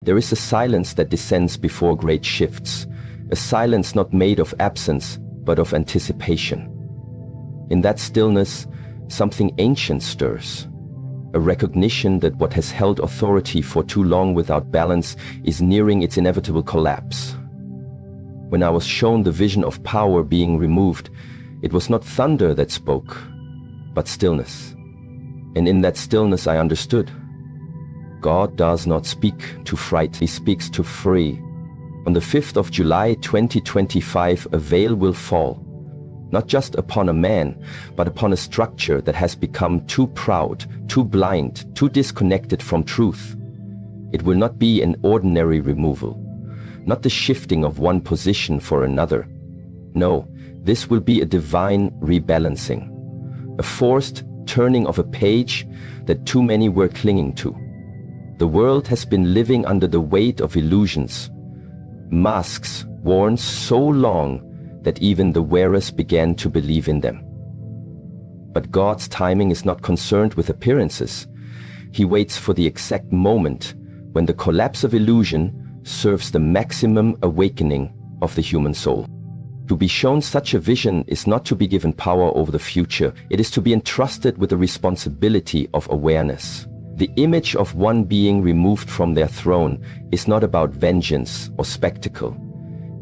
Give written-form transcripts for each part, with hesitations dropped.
There is a silence that descends before great shifts, a silence not made of absence, but of anticipation. In that stillness, something ancient stirs, a recognition that what has held authority for too long without balance is nearing its inevitable collapse. When I was shown the vision of power being removed, it was not thunder that spoke, but stillness. And in that stillness I understood. God does not speak to fright, He speaks to free. On the 5th of July 2025, a veil will fall, not just upon a man, but upon a structure that has become too proud, too blind, too disconnected from truth. It will not be an ordinary removal, not the shifting of one position for another. No, this will be a divine rebalancing, a forced turning of a page that too many were clinging to. The world has been living under the weight of illusions, masks worn so long that even the wearers began to believe in them. But God's timing is not concerned with appearances. He waits for the exact moment when the collapse of illusion serves the maximum awakening of the human soul. To be shown such a vision is not to be given power over the future. It is to be entrusted with the responsibility of awareness. The image of one being removed from their throne is not about vengeance or spectacle.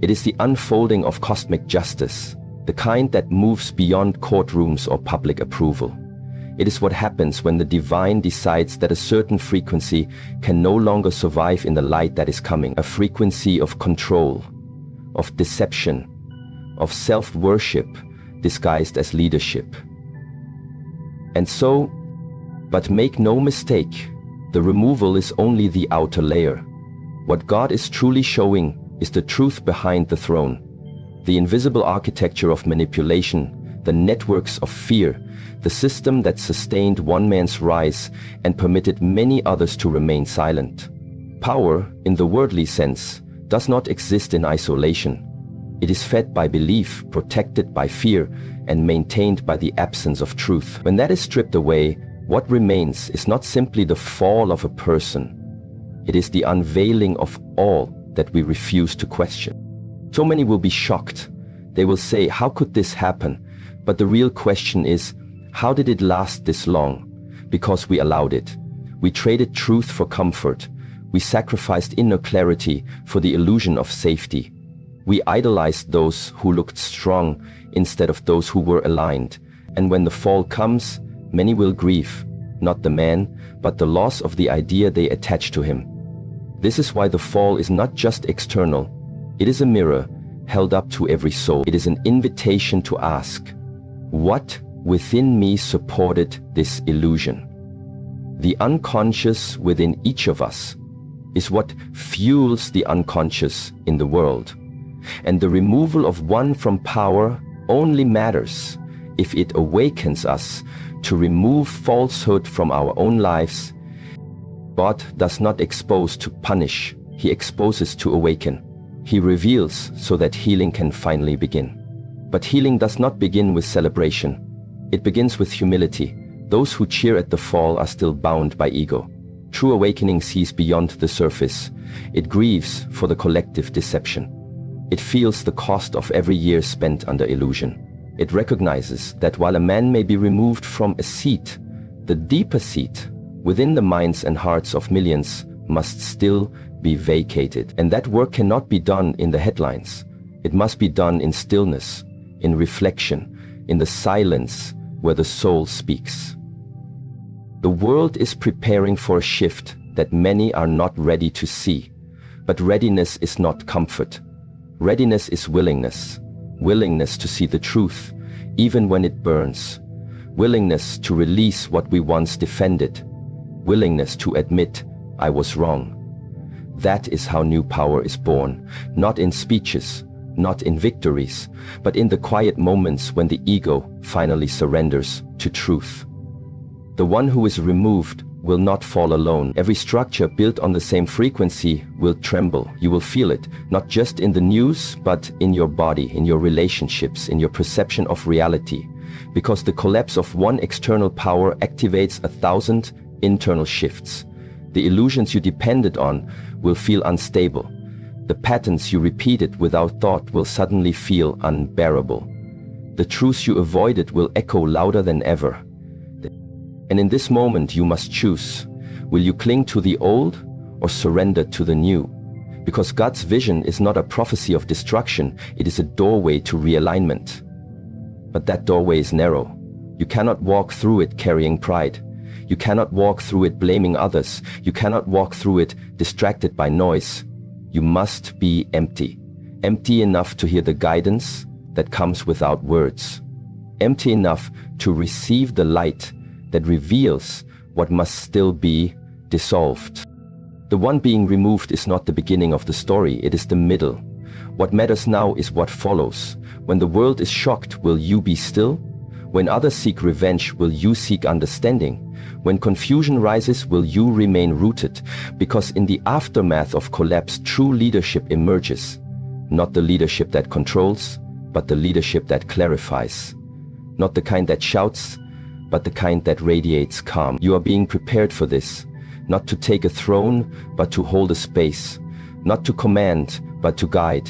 It is the unfolding of cosmic justice, the kind that moves beyond courtrooms or public approval. It is what happens when the divine decides that a certain frequency can no longer survive in the light that is coming, a frequency of control, of deception, of self-worship disguised as leadership. And so, but make no mistake, the removal is only the outer layer. What God is truly showing is the truth behind the throne, the invisible architecture of manipulation, the networks of fear, the system that sustained one man's rise and permitted many others to remain silent. Power, in the worldly sense, does not exist in isolation. It is fed by belief, protected by fear, and maintained by the absence of truth. When that is stripped away, what remains is not simply the fall of a person. It is the unveiling of all that we refuse to question. So many will be shocked. They will say, how could this happen? But the real question is, how did it last this long? Because we allowed it. We traded truth for comfort. We sacrificed inner clarity for the illusion of safety. We idolized those who looked strong instead of those who were aligned. And when the fall comes, many will grieve, not the man, but the loss of the idea they attached to him. This is why the fall is not just external. It is a mirror held up to every soul. It is an invitation to ask, what within me supported this illusion? The unconscious within each of us is what fuels the unconscious in the world. And the removal of one from power only matters if it awakens us to remove falsehood from our own lives. God does not expose to punish, He exposes to awaken. He reveals so that healing can finally begin. But healing does not begin with celebration. It begins with humility. Those who cheer at the fall are still bound by ego. True awakening sees beyond the surface. It grieves for the collective deception. It feels the cost of every year spent under illusion. It recognizes that while a man may be removed from a seat, the deeper seat within the minds and hearts of millions must still be vacated. And that work cannot be done in the headlines. It must be done in stillness, in reflection, in the silence where the soul speaks. The world is preparing for a shift that many are not ready to see. But readiness is not comfort. Readiness is willingness. Willingness to see the truth, even when it burns. Willingness to release what we once defended. Willingness to admit, I was wrong. That is how new power is born, not in speeches, not in victories, but in the quiet moments when the ego finally surrenders to truth. The one who is removed will not fall alone. Every structure built on the same frequency will tremble. You will feel it, not just in the news, but in your body, in your relationships, in your perception of reality. Because the collapse of one external power activates 1,000 internal shifts. The illusions you depended on will feel unstable. The patterns you repeated without thought will suddenly feel unbearable. The truths you avoided will echo louder than ever. And in this moment you must choose. Will you cling to the old or surrender to the new? Because God's vision is not a prophecy of destruction, it is a doorway to realignment. But that doorway is narrow. You cannot walk through it carrying pride. You cannot walk through it blaming others. You cannot walk through it distracted by noise. You must be empty. Empty enough to hear the guidance that comes without words. Empty enough to receive the light that reveals what must still be dissolved. The one being removed is not the beginning of the story, it is the middle. What matters now is what follows. When the world is shocked, will you be still? When others seek revenge, will you seek understanding? When confusion rises, will you remain rooted? Because in the aftermath of collapse, true leadership emerges. Not the leadership that controls, but the leadership that clarifies. Not the kind that shouts, but the kind that radiates calm. You are being prepared for this. Not to take a throne, but to hold a space. Not to command, but to guide.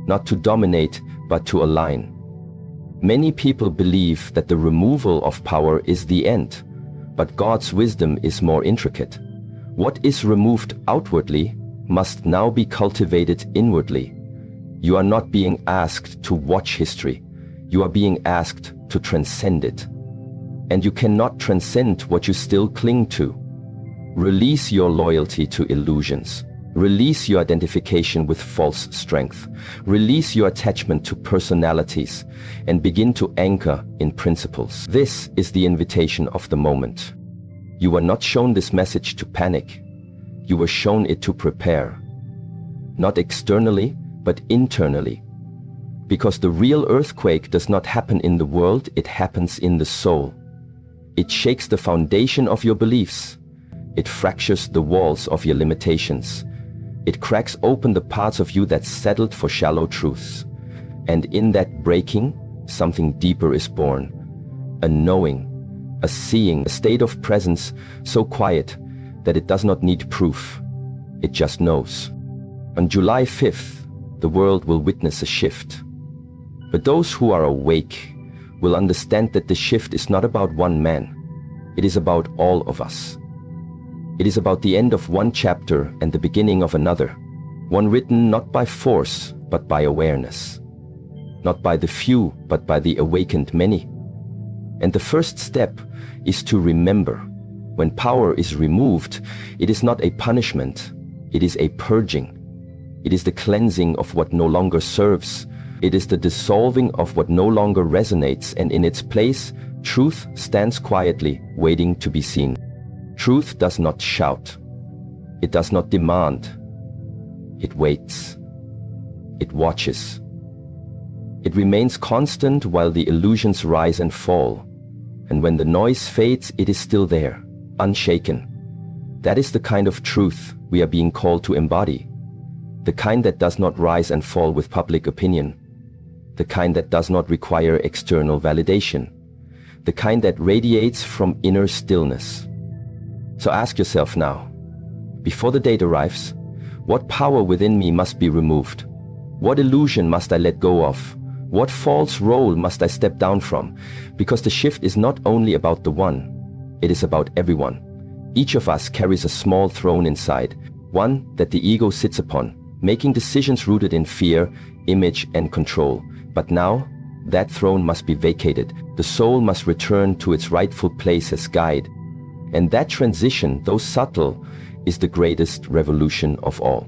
Not to dominate, but to align. Many people believe that the removal of power is the end, but God's wisdom is more intricate. What is removed outwardly must now be cultivated inwardly. You are not being asked to watch history. You are being asked to transcend it. And you cannot transcend what you still cling to. Release your loyalty to illusions. Release your identification with false strength. Release your attachment to personalities and begin to anchor in principles. This is the invitation of the moment. You were not shown this message to panic. You were shown it to prepare. Not externally, but internally. Because the real earthquake does not happen in the world, it happens in the soul. It shakes the foundation of your beliefs. It fractures the walls of your limitations. It cracks open the parts of you that settled for shallow truths. And in that breaking, something deeper is born. A knowing, a seeing, a state of presence so quiet that it does not need proof. It just knows. On July 5th, the world will witness a shift. But those who are awake will understand that the shift is not about one man. It is about all of us. It is about the end of one chapter and the beginning of another. One written not by force, but by awareness. Not by the few, but by the awakened many. And the first step is to remember. When power is removed, it is not a punishment. It is a purging. It is the cleansing of what no longer serves. It is the dissolving of what no longer resonates, and in its place, truth stands quietly, waiting to be seen. Truth does not shout. It does not demand. It waits. It watches. It remains constant while the illusions rise and fall. And when the noise fades, it is still there, unshaken. That is the kind of truth we are being called to embody. The kind that does not rise and fall with public opinion. The kind that does not require external validation. The kind that radiates from inner stillness. So ask yourself now, before the date arrives, what power within me must be removed? What illusion must I let go of? What false role must I step down from? Because the shift is not only about the one, it is about everyone. Each of us carries a small throne inside, one that the ego sits upon, making decisions rooted in fear, image, and control. But now, that throne must be vacated. The soul must return to its rightful place as guide. And that transition, though subtle, is the greatest revolution of all.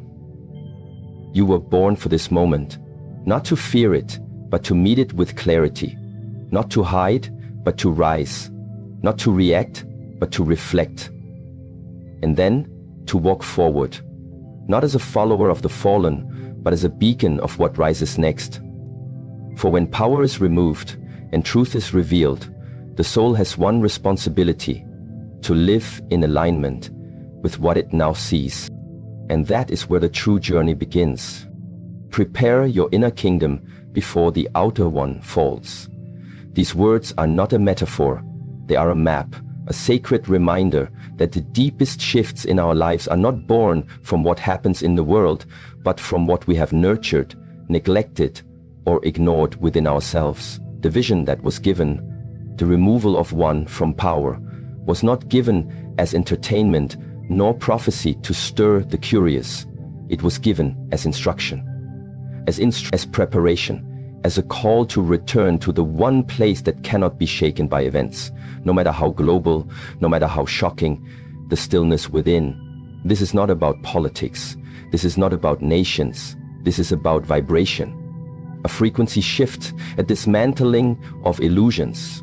You were born for this moment, not to fear it, but to meet it with clarity. Not to hide, but to rise. Not to react, but to reflect. And then, to walk forward. Not as a follower of the fallen, but as a beacon of what rises next. For when power is removed and truth is revealed, the soul has one responsibility: to live in alignment with what it now sees. And that is where the true journey begins. Prepare your inner kingdom before the outer one falls. These words are not a metaphor, they are a map, a sacred reminder that the deepest shifts in our lives are not born from what happens in the world, but from what we have nurtured, neglected, or ignored within ourselves. The vision that was given, the removal of one from power, was not given as entertainment nor prophecy to stir the curious. It was given as instruction, as preparation, as a call to return to the one place that cannot be shaken by events, no matter how global, no matter how shocking, the stillness within. This is not about politics. This is not about nations. This is about vibration. A frequency shift, a dismantling of illusions.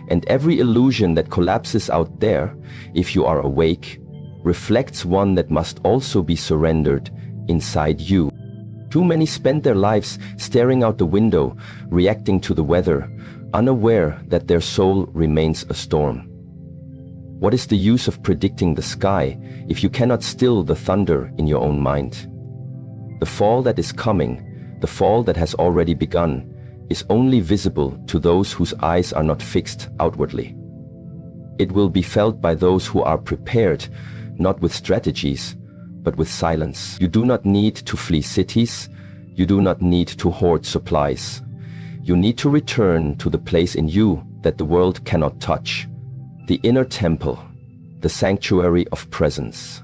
And every illusion that collapses out there, if you are awake, reflects one that must also be surrendered inside you. Too many spend their lives staring out the window, reacting to the weather, unaware that their soul remains a storm. What is the use of predicting the sky if you cannot still the thunder in your own mind? The fall that is coming, the fall that has already begun, is only visible to those whose eyes are not fixed outwardly. It will be felt by those who are prepared, not with strategies, but with silence. You do not need to flee cities. You do not need to hoard supplies. You need to return to the place in you that the world cannot touch, the inner temple, the sanctuary of presence.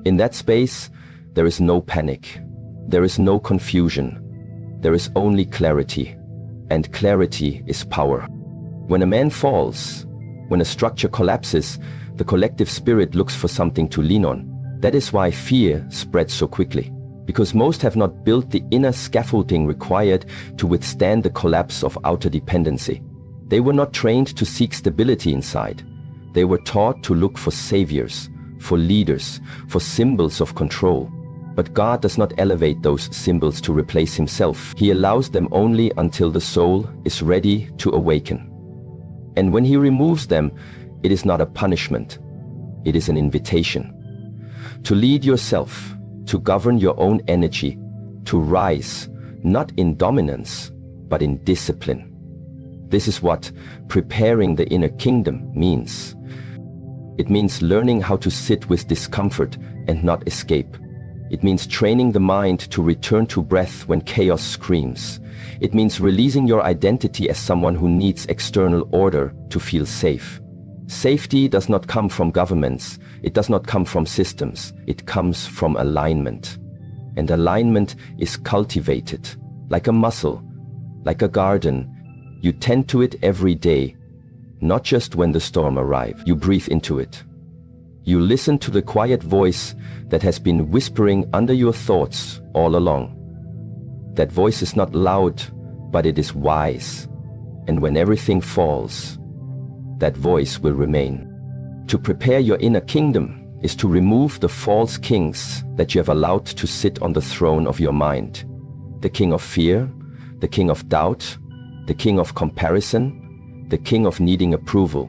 In that space, there is no panic. There is no confusion. There is only clarity, and clarity is power. When a man falls, when a structure collapses, the collective spirit looks for something to lean on. That is why fear spreads so quickly, because most have not built the inner scaffolding required to withstand the collapse of outer dependency. They were not trained to seek stability inside. They were taught to look for saviors, for leaders, for symbols of control. But God does not elevate those symbols to replace himself. He allows them only until the soul is ready to awaken. And when he removes them, it is not a punishment. It is an invitation. To lead yourself, to govern your own energy, to rise, not in dominance, but in discipline. This is what preparing the inner kingdom means. It means learning how to sit with discomfort and not escape. It means training the mind to return to breath when chaos screams. It means releasing your identity as someone who needs external order to feel safe. Safety does not come from governments. It does not come from systems. It comes from alignment. And alignment is cultivated, like a muscle, like a garden. You tend to it every day, not just when the storm arrives. You breathe into it. You listen to the quiet voice that has been whispering under your thoughts all along. That voice is not loud, but it is wise. And when everything falls, that voice will remain. To prepare your inner kingdom is to remove the false kings that you have allowed to sit on the throne of your mind. The king of fear, the king of doubt, the king of comparison, the king of needing approval.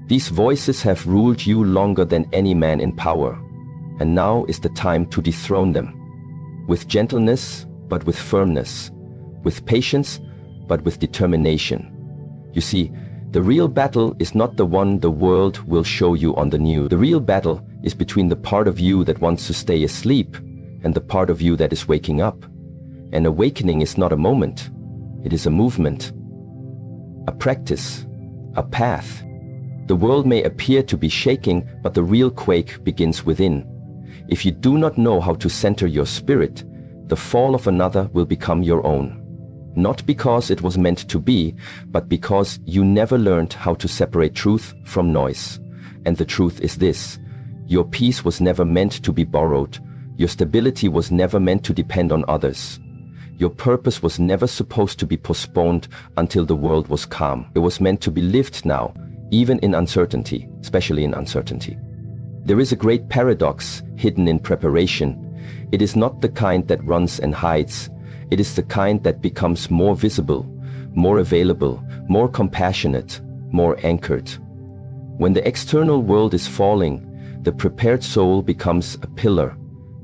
These voices have ruled you longer than any man in power, and now is the time to dethrone them. With gentleness, but with firmness. With patience, but with determination. You see, the real battle is not the one the world will show you on the news. The real battle is between the part of you that wants to stay asleep and the part of you that is waking up. An awakening is not a moment. It is a movement, a practice, a path. The world may appear to be shaking, but the real quake begins within. If you do not know how to center your spirit, the fall of another will become your own. Not because it was meant to be, but because you never learned how to separate truth from noise. And the truth is this: your peace was never meant to be borrowed. Your stability was never meant to depend on others. Your purpose was never supposed to be postponed until the world was calm. It was meant to be lived now, even in uncertainty, especially in uncertainty. There is a great paradox hidden in preparation. It is not the kind that runs and hides. It is the kind that becomes more visible, more available, more compassionate, more anchored. When the external world is falling, the prepared soul becomes a pillar,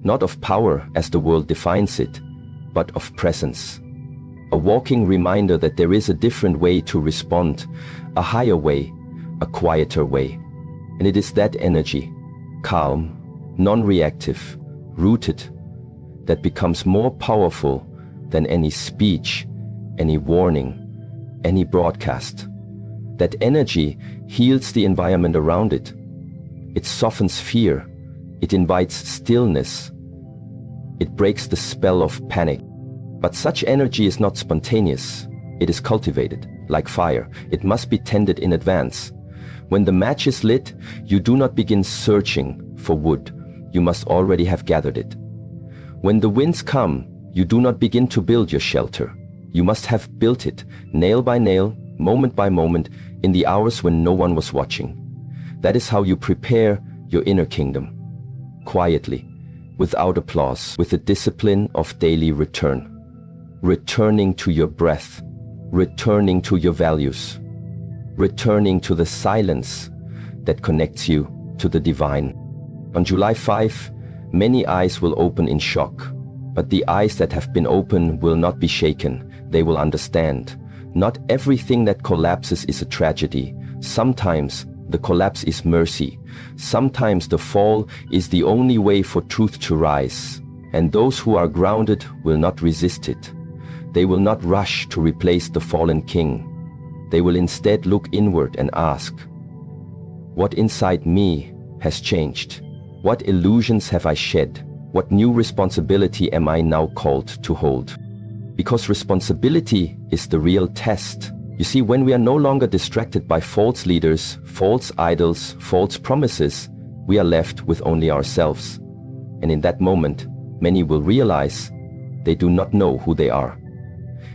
not of power as the world defines it, but of presence. A walking reminder that there is a different way to respond, a higher way, a quieter way. And it is that energy, calm, non-reactive, rooted, that becomes more powerful than any speech, any warning, any broadcast. That energy heals the environment around it. It softens fear. It invites stillness. It breaks the spell of panic. But such energy is not spontaneous. It is cultivated, like fire. It must be tended in advance. When the match is lit, you do not begin searching for wood. You must already have gathered it. When the winds come, you do not begin to build your shelter. You must have built it, nail by nail, moment by moment, in the hours when no one was watching. That is how you prepare your inner kingdom. Quietly, without applause, with the discipline of daily return. Returning to your breath, returning to your values, returning to the silence that connects you to the divine. On July 5, many eyes will open in shock, but the eyes that have been opened will not be shaken. They will understand. Not everything that collapses is a tragedy. Sometimes the collapse is mercy. Sometimes the fall is the only way for truth to rise. And those who are grounded will not resist it. They will not rush to replace the fallen king. They will instead look inward and ask, what inside me has changed? What illusions have I shed? What new responsibility am I now called to hold? Because responsibility is the real test. You see, when we are no longer distracted by false leaders, false idols, false promises, we are left with only ourselves. And in that moment, many will realize they do not know who they are.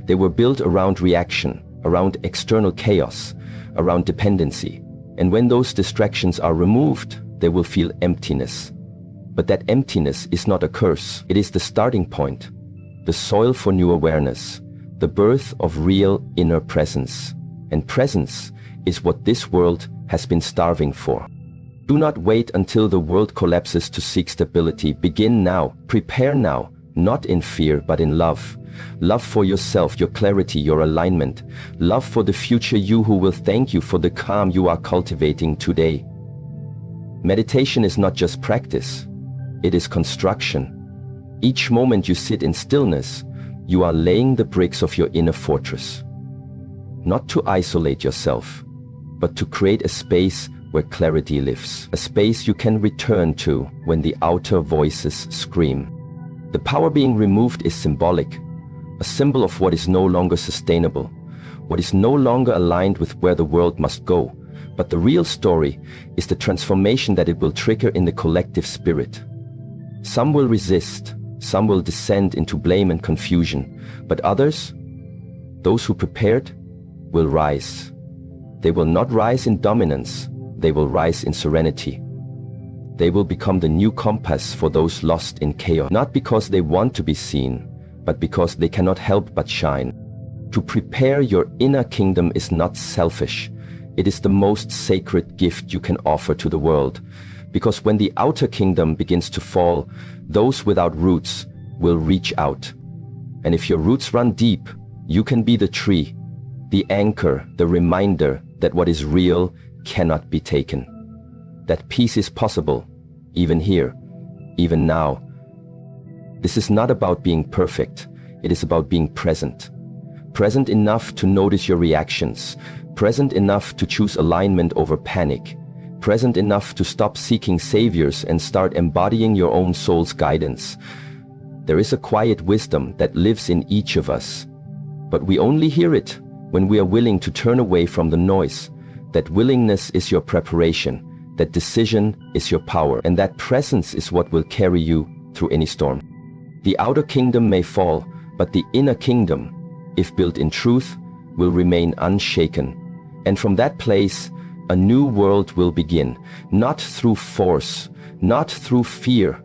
They were built around reaction, around external chaos, around dependency. And when those distractions are removed, they will feel emptiness. But that emptiness is not a curse. It is the starting point, the soil for new awareness, the birth of real inner presence. And presence is what this world has been starving for. Do not wait until the world collapses to seek stability. Begin now, prepare now, not in fear but in love. Love for yourself, your clarity, your alignment. Love for the future you who will thank you for the calm you are cultivating today. Meditation is not just practice, it is construction. Each moment you sit in stillness, you are laying the bricks of your inner fortress. Not to isolate yourself, but to create a space where clarity lives. A space you can return to when the outer voices scream. The power being removed is symbolic, a symbol of what is no longer sustainable, what is no longer aligned with where the world must go. But the real story is the transformation that it will trigger in the collective spirit. Some will resist, some will descend into blame and confusion, but others, those who prepared, will rise. They will not rise in dominance, they will rise in serenity. They will become the new compass for those lost in chaos, not because they want to be seen, but because they cannot help but shine. To prepare your inner kingdom is not selfish. It is the most sacred gift you can offer to the world. Because when the outer kingdom begins to fall, those without roots will reach out. And if your roots run deep, you can be the tree, the anchor, the reminder that what is real cannot be taken. That peace is possible, even here, even now. This is not about being perfect. It is about being present. Present enough to notice your reactions. Present enough to choose alignment over panic. Present enough to stop seeking saviors and start embodying your own soul's guidance. There is a quiet wisdom that lives in each of us, but we only hear it when we are willing to turn away from the noise. That willingness is your preparation, that decision is your power, and that presence is what will carry you through any storm. The outer kingdom may fall, but the inner kingdom, if built in truth, will remain unshaken. And from that place, a new world will begin, not through force, not through fear,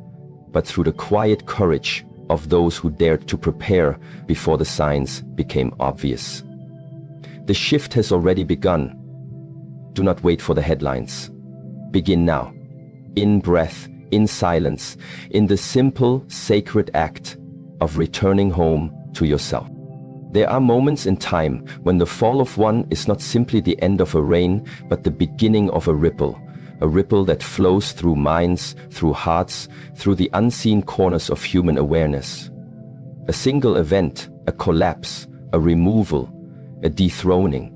but through the quiet courage of those who dared to prepare before the signs became obvious. The shift has already begun. Do not wait for the headlines. Begin now, in breath, in silence, in the simple, sacred act of returning home to yourself. There are moments in time when the fall of one is not simply the end of a rain, but the beginning of a ripple that flows through minds, through hearts, through the unseen corners of human awareness. A single event, a collapse, a removal, a dethroning,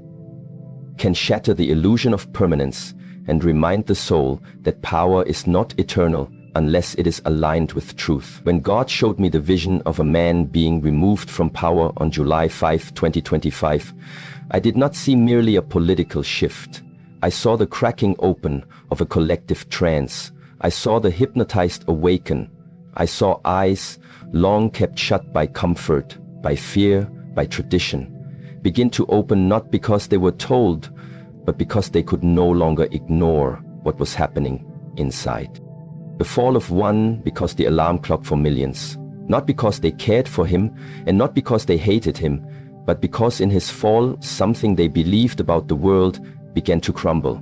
can shatter the illusion of permanence and remind the soul that power is not eternal unless it is aligned with truth. When God showed me the vision of a man being removed from power on July 5, 2025, I did not see merely a political shift. I saw the cracking open of a collective trance. I saw the hypnotized awaken. I saw eyes, long kept shut by comfort, by fear, by tradition, begin to open not because they were told, but because they could no longer ignore what was happening inside. The fall of one because the alarm clock for millions, not because they cared for him and not because they hated him, but because in his fall something they believed about the world began to crumble.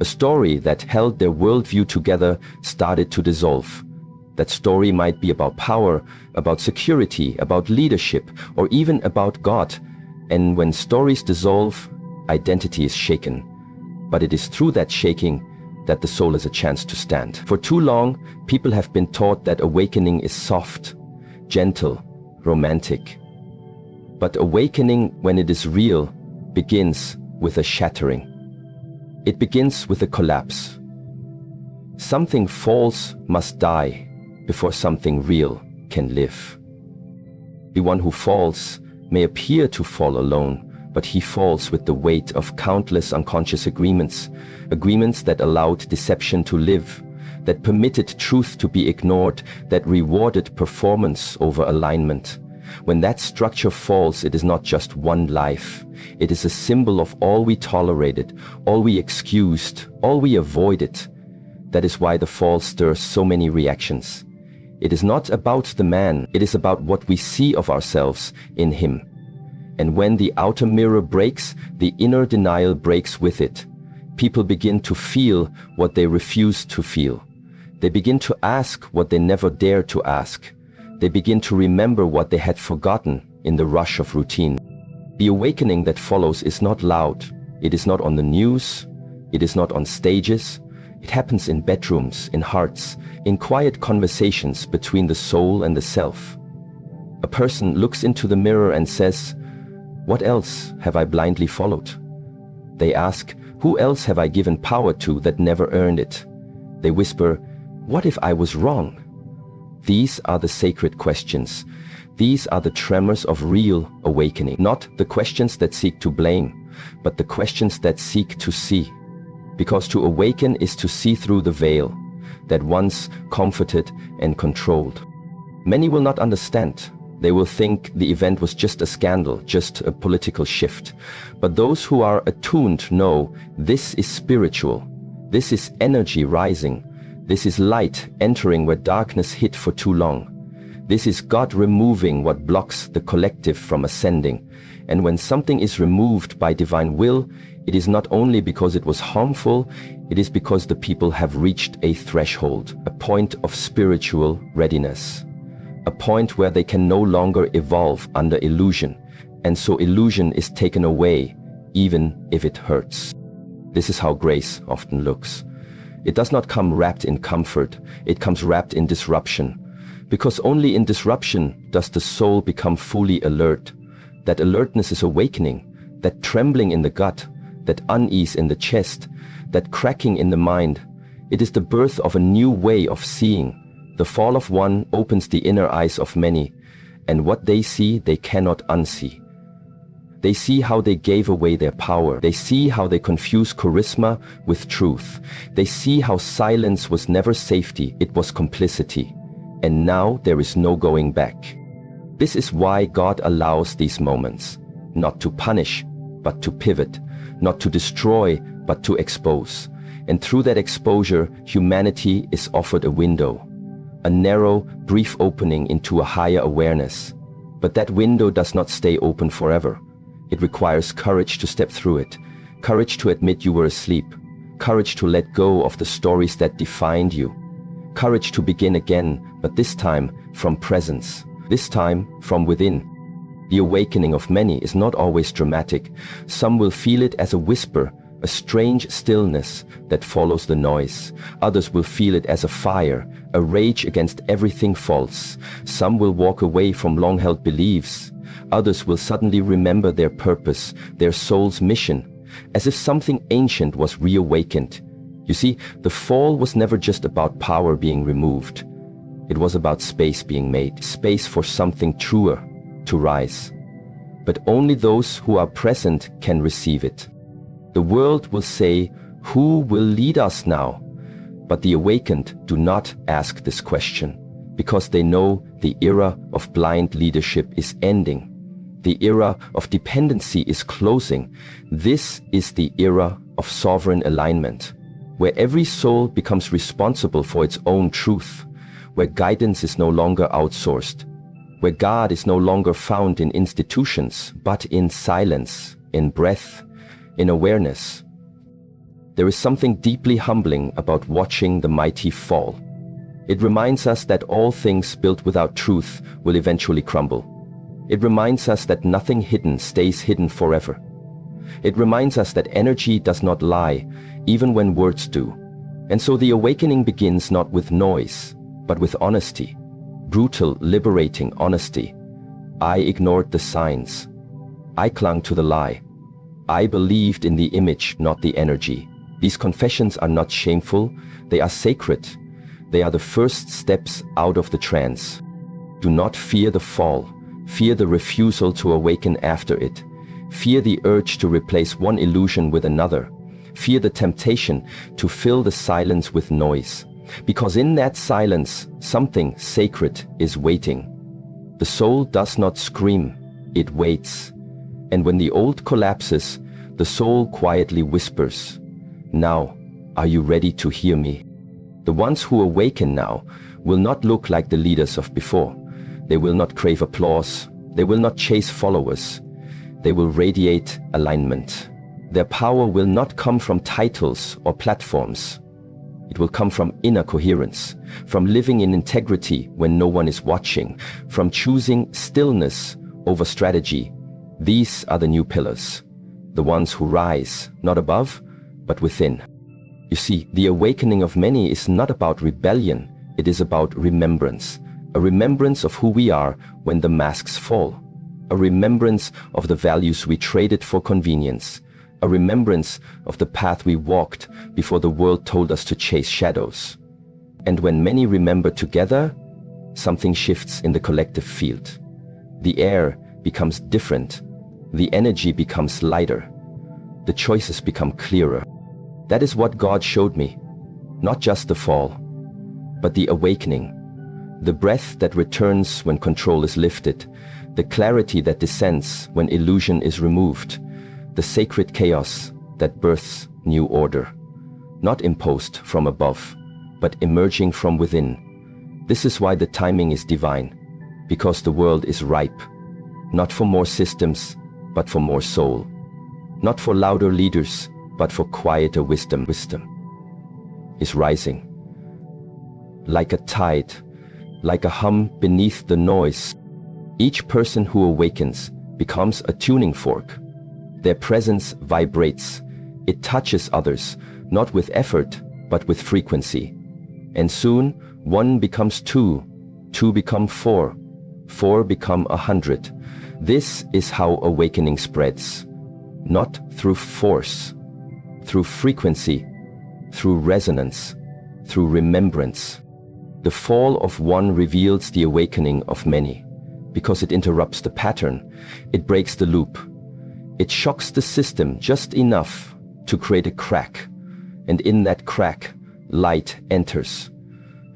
A story that held their worldview together started to dissolve. That story might be about power, about security, about leadership, or even about God. And when stories dissolve, identity is shaken. But it is through that shaking that the soul has a chance to stand. For too long, people have been taught that awakening is soft, gentle, romantic. But awakening, when it is real, begins with a shattering. It begins with a collapse. Something false must die before something real can live. The one who falls may appear to fall alone, but he falls with the weight of countless unconscious agreements that allowed deception to live, that permitted truth to be ignored, that rewarded performance over alignment. When that structure falls, it is not just one life. It is a symbol of all we tolerated, all we excused, all we avoided. That is why the fall stirs so many reactions. It is not about the man, it is about what we see of ourselves in him. And when the outer mirror breaks, the inner denial breaks with it. People begin to feel what they refused to feel. They begin to ask what they never dared to ask. They begin to remember what they had forgotten in the rush of routine. The awakening that follows is not loud. It is not on the news. It is not on stages. It happens in bedrooms, in hearts, in quiet conversations between the soul and the self. A person looks into the mirror and says, "What else have I blindly followed?" They ask, "Who else have I given power to that never earned it?" They whisper, "What if I was wrong?" These are the sacred questions. These are the tremors of real awakening. Not the questions that seek to blame, but the questions that seek to see. Because to awaken is to see through the veil that once comforted and controlled. Many will not understand. They will think the event was just a scandal, just a political shift. But those who are attuned know this is spiritual. This is energy rising. This is light entering where darkness hid for too long. This is God removing what blocks the collective from ascending. And when something is removed by divine will, it is not only because it was harmful, it is because the people have reached a threshold, a point of spiritual readiness. A point where they can no longer evolve under illusion, and so illusion is taken away, even if it hurts. This is how grace often looks. It does not come wrapped in comfort, it comes wrapped in disruption. Because only in disruption does the soul become fully alert. That alertness is awakening, that trembling in the gut, that unease in the chest, that cracking in the mind. It is the birth of a new way of seeing. The fall of one opens the inner eyes of many, and what they see they cannot unsee. They see how they gave away their power. They see how they confuse charisma with truth. They see how silence was never safety, it was complicity. And now there is no going back. This is why God allows these moments, not to punish, but to pivot, not to destroy, but to expose. And through that exposure, humanity is offered a window, a narrow, brief opening into a higher awareness. But that window does not stay open forever. It requires courage to step through it, courage to admit you were asleep, courage to let go of the stories that defined you, courage to begin again, but this time from presence, this time from within. The awakening of many is not always dramatic. Some will feel it as a whisper, a strange stillness that follows the noise. Others will feel it as a fire, a rage against everything false. Some will walk away from long-held beliefs. Others will suddenly remember their purpose, their soul's mission, as if something ancient was reawakened. You see, the fall was never just about power being removed. It was about space being made, space for something truer to rise. But only those who are present can receive it. The world will say, "Who will lead us now?" But the awakened do not ask this question, because they know the era of blind leadership is ending. The era of dependency is closing. This is the era of sovereign alignment, where every soul becomes responsible for its own truth, where guidance is no longer outsourced, where God is no longer found in institutions, but in silence, in breath, in awareness. There is something deeply humbling about watching the mighty fall. It reminds us that all things built without truth will eventually crumble. It reminds us that nothing hidden stays hidden forever. It reminds us that energy does not lie, even when words do. And so the awakening begins not with noise, but with honesty. Brutal, liberating honesty. I ignored the signs. I clung to the lie. I believed in the image, not the energy. These confessions are not shameful, they are sacred. They are the first steps out of the trance. Do not fear the fall. Fear the refusal to awaken after it. Fear the urge to replace one illusion with another. Fear the temptation to fill the silence with noise. Because in that silence, something sacred is waiting. The soul does not scream, it waits. And when the old collapses, the soul quietly whispers, "Now, are you ready to hear me?" The ones who awaken now will not look like the leaders of before. They will not crave applause. They will not chase followers. They will radiate alignment. Their power will not come from titles or platforms. It will come from inner coherence, from living in integrity when no one is watching, from choosing stillness over strategy. These are the new pillars, the ones who rise, not above, but within. You see, the awakening of many is not about rebellion, it is about remembrance. A remembrance of who we are when the masks fall. A remembrance of the values we traded for convenience. A remembrance of the path we walked before the world told us to chase shadows. And when many remember together, something shifts in the collective field. The air becomes different. The energy becomes lighter. The choices become clearer. That is what God showed me. Not just the fall, but the awakening. The breath that returns when control is lifted. The clarity that descends when illusion is removed. The sacred chaos that births new order. Not imposed from above, but emerging from within. This is why the timing is divine. Because the world is ripe. Not for more systems, but for more soul. Not for louder leaders, but for quieter wisdom. Wisdom is rising. Like a tide, like a hum beneath the noise. Each person who awakens becomes a tuning fork. Their presence vibrates. It touches others, not with effort, but with frequency. And soon, one becomes two, two become four, four become 100. This is how awakening spreads. Not through force, through frequency, through resonance, through remembrance. The fall of one reveals the awakening of many, because it interrupts the pattern, it breaks the loop. It shocks the system just enough to create a crack, and in that crack, light enters.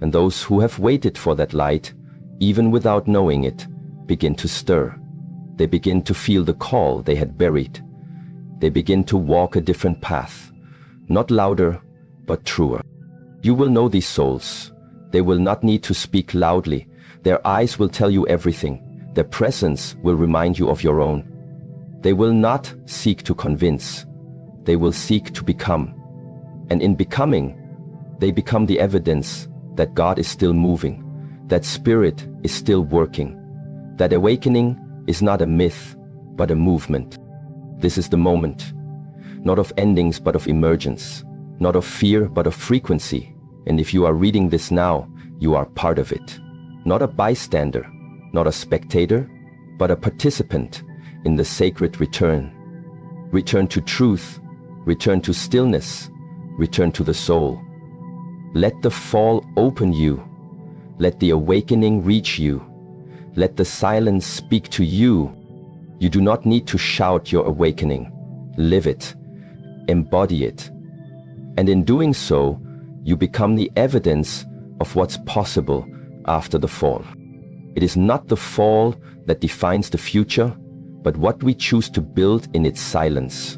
And those who have waited for that light, even without knowing it, begin to stir. They begin to feel the call they had buried. They begin to walk a different path, not louder, but truer. You will know these souls. They will not need to speak loudly. Their eyes will tell you everything. Their presence will remind you of your own. They will not seek to convince. They will seek to become. And in becoming, they become the evidence that God is still moving, that spirit is still working, that awakening is not a myth, but a movement. This is the moment, not of endings but of emergence, not of fear but of frequency. And if you are reading this now, you are part of it. Not a bystander, not a spectator, but a participant in the sacred return. Return to truth, return to stillness, return to the soul. Let the fall open you. Let the awakening reach you. Let the silence speak to you. You do not need to shout your awakening. Live it. Embody it. And in doing so, you become the evidence of what's possible after the fall. It is not the fall that defines the future, but what we choose to build in its silence.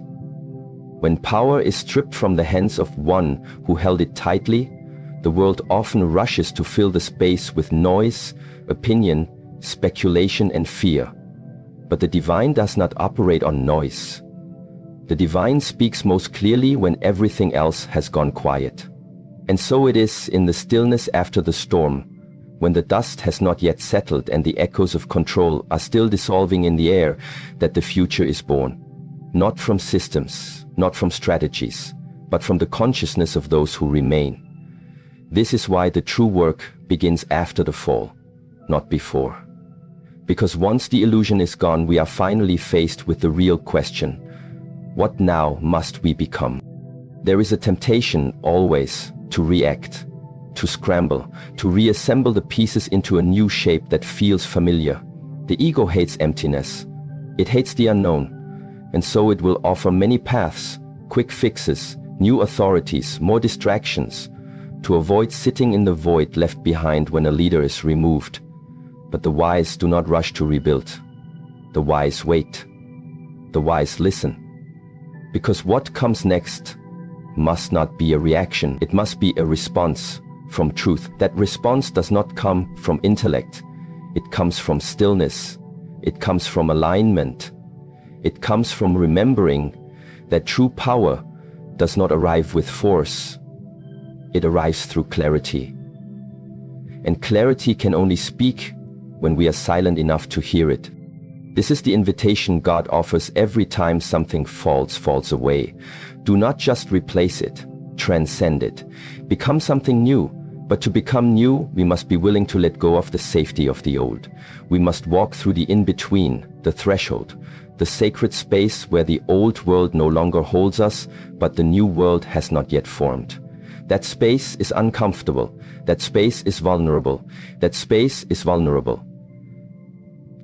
When power is stripped from the hands of one who held it tightly, the world often rushes to fill the space with noise, opinion, speculation, and fear. But the divine does not operate on noise. The divine speaks most clearly when everything else has gone quiet. And so it is in the stillness after the storm, when the dust has not yet settled and the echoes of control are still dissolving in the air, that the future is born. Not from systems, not from strategies, but from the consciousness of those who remain. This is why the true work begins after the fall, not before. Because once the illusion is gone, we are finally faced with the real question: what now must we become? There is a temptation always to react, to scramble, to reassemble the pieces into a new shape that feels familiar. The ego hates emptiness. It hates the unknown. And so it will offer many paths, quick fixes, new authorities, more distractions, to avoid sitting in the void left behind when a leader is removed. But the wise do not rush to rebuild. The wise wait. The wise listen. Because what comes next must not be a reaction. It must be a response from truth. That response does not come from intellect. It comes from stillness. It comes from alignment. It comes from remembering that true power does not arrive with force. It arrives through clarity. And clarity can only speak when we are silent enough to hear it. This is the invitation God offers every time something falls away. Do not just replace it, transcend it. Become something new. But to become new, we must be willing to let go of the safety of the old. We must walk through the in-between, the threshold, the sacred space where the old world no longer holds us, but the new world has not yet formed. That space is uncomfortable. That space is vulnerable. That space is vulnerable.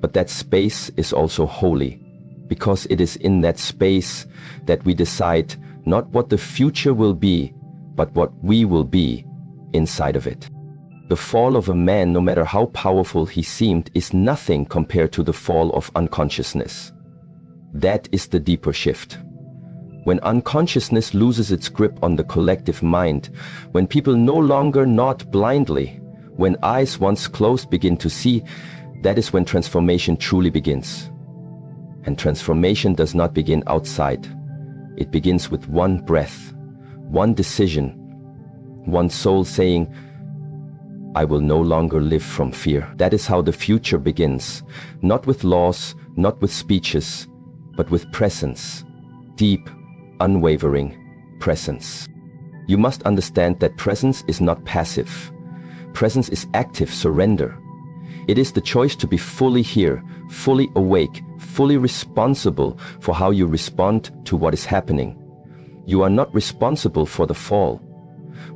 But that space is also holy, because it is in that space that we decide not what the future will be, but what we will be inside of it. The fall of a man, no matter how powerful he seemed, is nothing compared to the fall of unconsciousness. That is the deeper shift. When unconsciousness loses its grip on the collective mind, when people no longer nod blindly, when eyes once closed begin to see, that is when transformation truly begins. And transformation does not begin outside. It begins with one breath, one decision, one soul saying, I will no longer live from fear. That is how the future begins, not with laws, not with speeches, but with presence, deep, unwavering presence. You must understand that presence is not passive. Presence is active surrender. It is the choice to be fully here, fully awake, fully responsible for how you respond to what is happening. You are not responsible for the fall,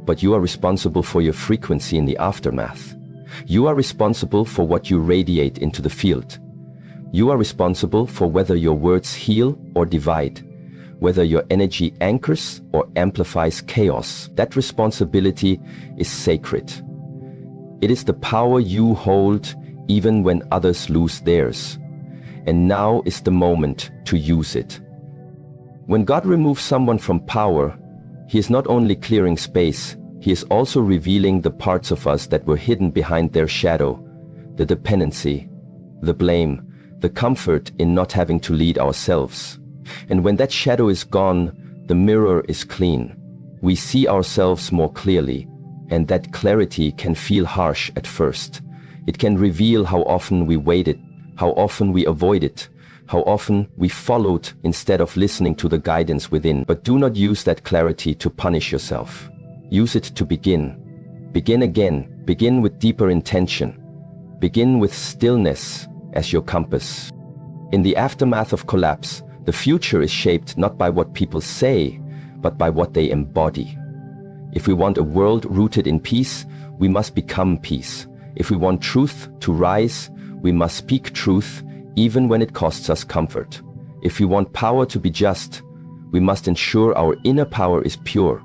but you are responsible for your frequency in the aftermath. You are responsible for what you radiate into the field. You are responsible for whether your words heal or divide, whether your energy anchors or amplifies chaos. That responsibility is sacred. It is the power you hold even when others lose theirs. And now is the moment to use it. When God removes someone from power, He is not only clearing space, He is also revealing the parts of us that were hidden behind their shadow, the dependency, the blame, the comfort in not having to lead ourselves. And when that shadow is gone, the mirror is clean. We see ourselves more clearly, and that clarity can feel harsh at first. It can reveal how often we waited, how often we avoid it, how often we followed instead of listening to the guidance within. But do not use that clarity to punish yourself. Use it to begin. Begin again. Begin with deeper intention. Begin with stillness as your compass. In the aftermath of collapse, the future is shaped not by what people say, but by what they embody. If we want a world rooted in peace, we must become peace. If we want truth to rise, we must speak truth, even when it costs us comfort. If we want power to be just, we must ensure our inner power is pure,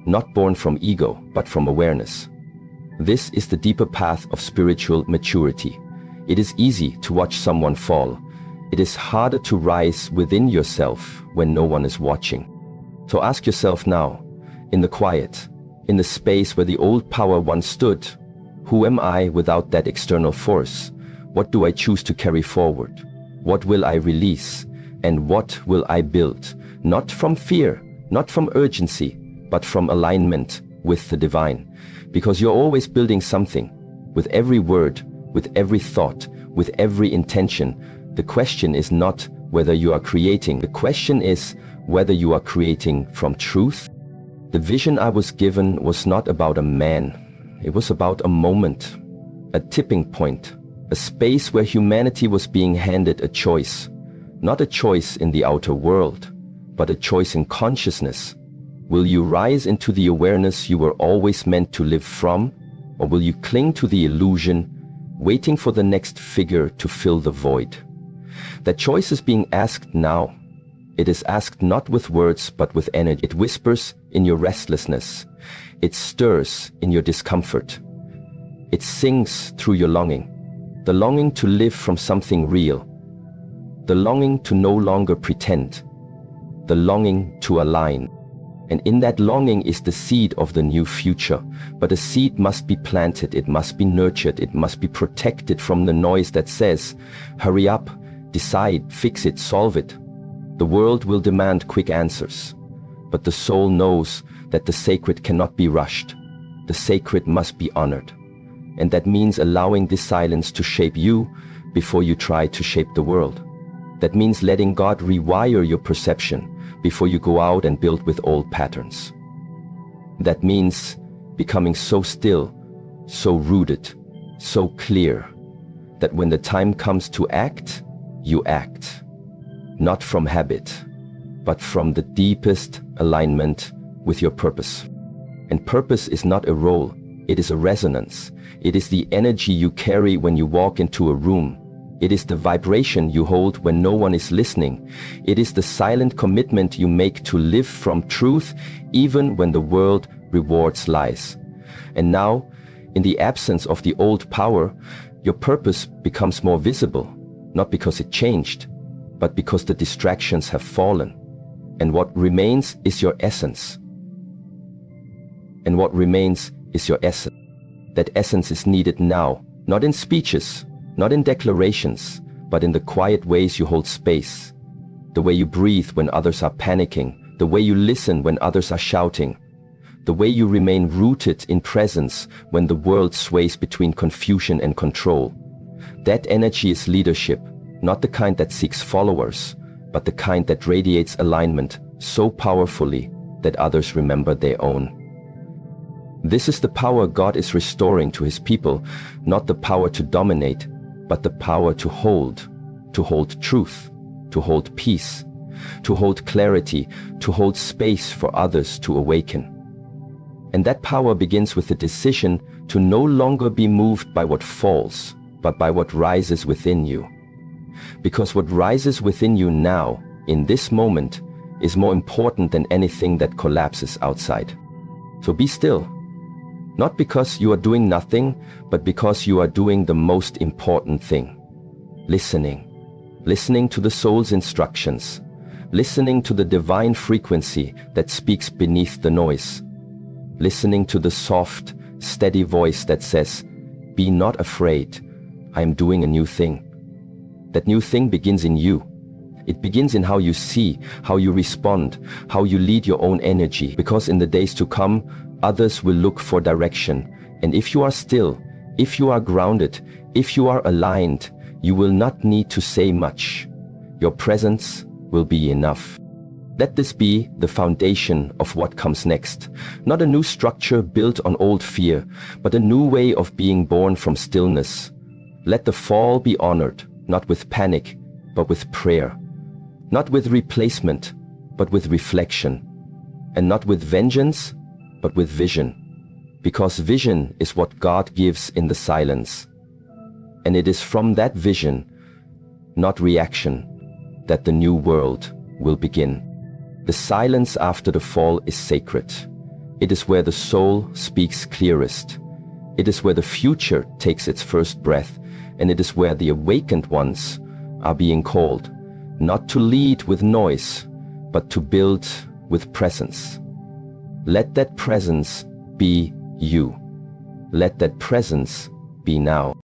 not born from ego, but from awareness. This is the deeper path of spiritual maturity. It is easy to watch someone fall. It is harder to rise within yourself when no one is watching. So ask yourself now, in the quiet, in the space where the old power once stood, who am I without that external force? What do I choose to carry forward? What will I release? And what will I build? Not from fear, not from urgency, but from alignment with the divine. Because you're always building something. With every word, with every thought, with every intention. The question is not whether you are creating. The question is whether you are creating from truth. The vision I was given was not about a man. It was about a moment, a tipping point, a space where humanity was being handed a choice. Not a choice in the outer world, but a choice in consciousness. Will you rise into the awareness you were always meant to live from? Or will you cling to the illusion, waiting for the next figure to fill the void? That choice is being asked now. It is asked not with words, but with energy. It whispers in your restlessness. It stirs in your discomfort. It sings through your longing. The longing to live from something real. The longing to no longer pretend. The longing to align. And in that longing is the seed of the new future. But a seed must be planted, it must be nurtured, it must be protected from the noise that says, hurry up, decide, fix it, solve it. The world will demand quick answers. But the soul knows that the sacred cannot be rushed. The sacred must be honored. And that means allowing this silence to shape you before you try to shape the world. That means letting God rewire your perception before you go out and build with old patterns. That means becoming so still, so rooted, so clear, that when the time comes to act, you act. Not from habit, but from the deepest alignment with your purpose. And purpose is not a role, it is a resonance. It is the energy you carry when you walk into a room. It is the vibration you hold when no one is listening. It is the silent commitment you make to live from truth, even when the world rewards lies. And now, in the absence of the old power, your purpose becomes more visible, not because it changed, but because the distractions have fallen. And what remains is your essence. And what remains is your essence. That essence is needed now, not in speeches, not in declarations, but in the quiet ways you hold space. The way you breathe when others are panicking, the way you listen when others are shouting, the way you remain rooted in presence when the world sways between confusion and control. That energy is leadership, not the kind that seeks followers, but the kind that radiates alignment so powerfully that others remember their own. This is the power God is restoring to his people, not the power to dominate, but the power to hold truth, to hold peace, to hold clarity, to hold space for others to awaken. And that power begins with the decision to no longer be moved by what falls, but by what rises within you. Because what rises within you now, in this moment, is more important than anything that collapses outside. So be still. Not because you are doing nothing, but because you are doing the most important thing. Listening. Listening to the soul's instructions. Listening to the divine frequency that speaks beneath the noise. Listening to the soft, steady voice that says, "Be not afraid. I am doing a new thing." That new thing begins in you. It begins in how you see, how you respond, how you lead your own energy. Because in the days to come, others will look for direction. And if you are still, if you are grounded, if you are aligned, You will not need to say much. Your presence will be enough. Let this be the foundation of what comes next. Not a new structure built on old fear, but a new way of being born from stillness. Let the fall be honored, not with panic, but with prayer. Not with replacement, but with reflection. And not with vengeance, but with vision. Because vision is what God gives in the silence. And it is from that vision, not reaction, that the new world will begin. The silence after the fall is sacred. It is where the soul speaks clearest. It is where the future takes its first breath, and it is where the awakened ones are being called, not to lead with noise, but to build with presence. Let that presence be you. Let that presence be now.